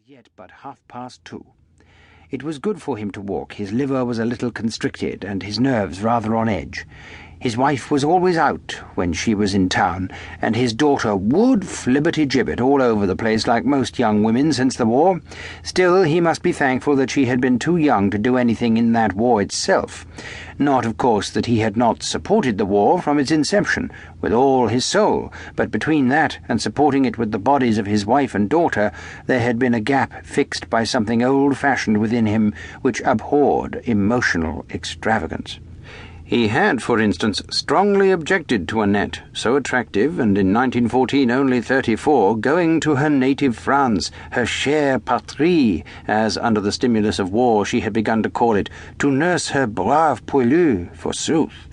yet but 2:30. It was good for him to walk. His liver was a little constricted, and his nerves rather on edge. His wife was always out when she was in town, and his daughter would flibberty-gibbet all over the place like most young women since the war. Still, he must be thankful that she had been too young to do anything in that war itself. Not, of course, that he had not supported the war from its inception, with all his soul, but between that and supporting it with the bodies of his wife and daughter, there had been a gap fixed by something old-fashioned within him which abhorred emotional extravagance. He had, for instance, strongly objected to Annette, so attractive and in 1914 only 34, going to her native France, her chère patrie, as under the stimulus of war she had begun to call it, to nurse her brave poilu, forsooth,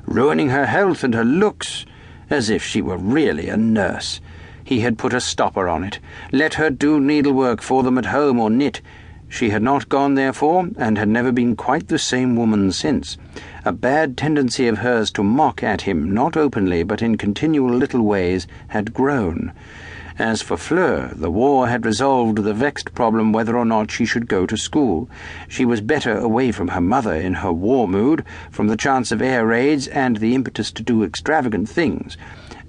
ruining her health and her looks, as if she were really a nurse. He had put a stopper on it, let her do needlework for them at home or knit. She had not gone, therefore, and had never been quite the same woman since. A bad tendency of hers to mock at him, not openly, but in continual little ways, had grown. As for Fleur, the war had resolved the vexed problem whether or not she should go to school. She was better away from her mother in her war mood, from the chance of air raids and the impetus to do extravagant things.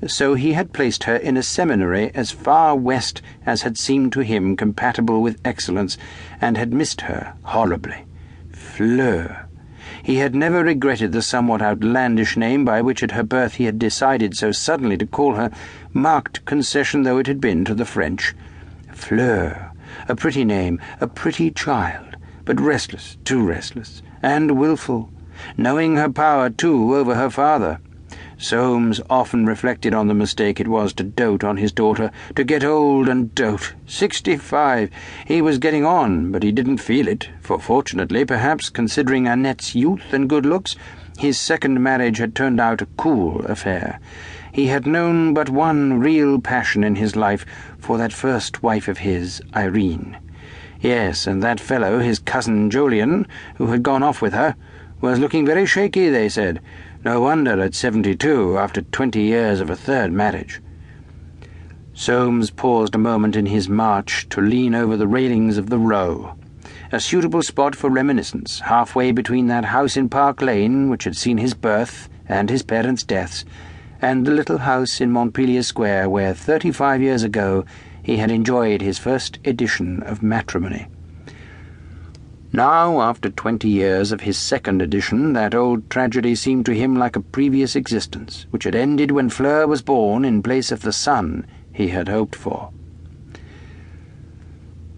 So he had placed her in a seminary as far west as had seemed to him compatible with excellence, and had missed her horribly. Fleur. He had never regretted the somewhat outlandish name by which at her birth he had decided so suddenly to call her, marked concession though it had been to the French. Fleur. A pretty name, a pretty child, but restless, too restless, and wilful, knowing her power, too, over her father. Soames often reflected on the mistake it was to dote on his daughter, to get old and dote. 65. He was getting on, but he didn't feel it, for fortunately, perhaps, considering Annette's youth and good looks, his second marriage had turned out a cool affair. He had known but one real passion in his life for that first wife of his, Irene. Yes, and that fellow, his cousin Jolyon, who had gone off with her, was looking very shaky, they said. No wonder at 72, after 20 years of a third marriage. Soames paused a moment in his march to lean over the railings of the Row, a suitable spot for reminiscence, halfway between that house in Park Lane, which had seen his birth and his parents' deaths, and the little house in Montpelier Square where 35 years ago he had enjoyed his first edition of matrimony. Now, after 20 years of his second edition, that old tragedy seemed to him like a previous existence, which had ended when Fleur was born in place of the son he had hoped for.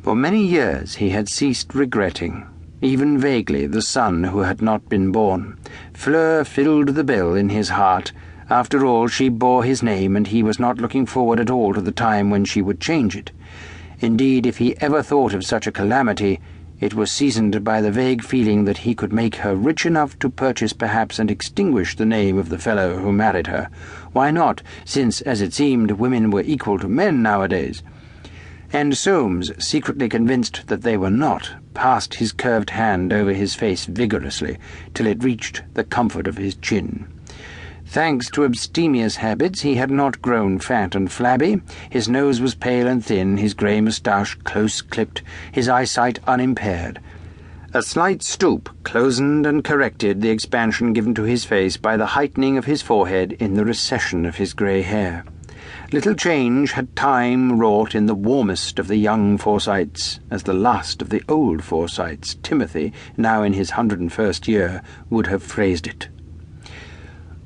For many years he had ceased regretting, even vaguely, the son who had not been born. Fleur filled the bill in his heart. After all, she bore his name, and he was not looking forward at all to the time when she would change it. Indeed, if he ever thought of such a calamity, it was seasoned by the vague feeling that he could make her rich enough to purchase perhaps and extinguish the name of the fellow who married her. Why not, since, as it seemed, women were equal to men nowadays? And Soames, secretly convinced that they were not, passed his curved hand over his face vigorously till it reached the comfort of his chin. Thanks to abstemious habits, he had not grown fat and flabby. His nose was pale and thin, his grey moustache close-clipped, his eyesight unimpaired. A slight stoop closened and corrected the expansion given to his face by the heightening of his forehead in the recession of his grey hair. Little change had time wrought in the warmest of the young Forsytes, as the last of the old Forsytes, Timothy, now in his 101st year, would have phrased it.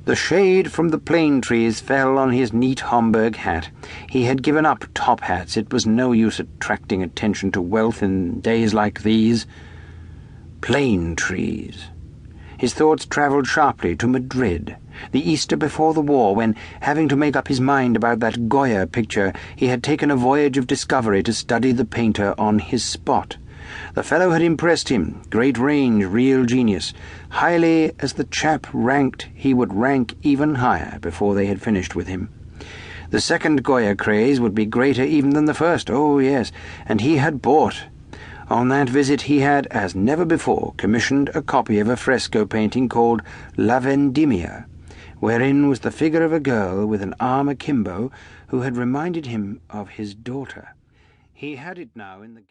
The shade from the plane trees fell on his neat Homburg hat. He had given up top hats. It was no use attracting attention to wealth in days like these. Plane trees. His thoughts travelled sharply to Madrid, the Easter before the war, when, having to make up his mind about that Goya picture, he had taken a voyage of discovery to study the painter on his spot. The fellow had impressed him, great range, real genius. Highly as the chap ranked, he would rank even higher before they had finished with him. The second Goya craze would be greater even than the first, oh yes, and he had bought. On that visit he had, as never before, commissioned a copy of a fresco painting called La Vendimia, wherein was the figure of a girl with an arm akimbo who had reminded him of his daughter. He had it now in the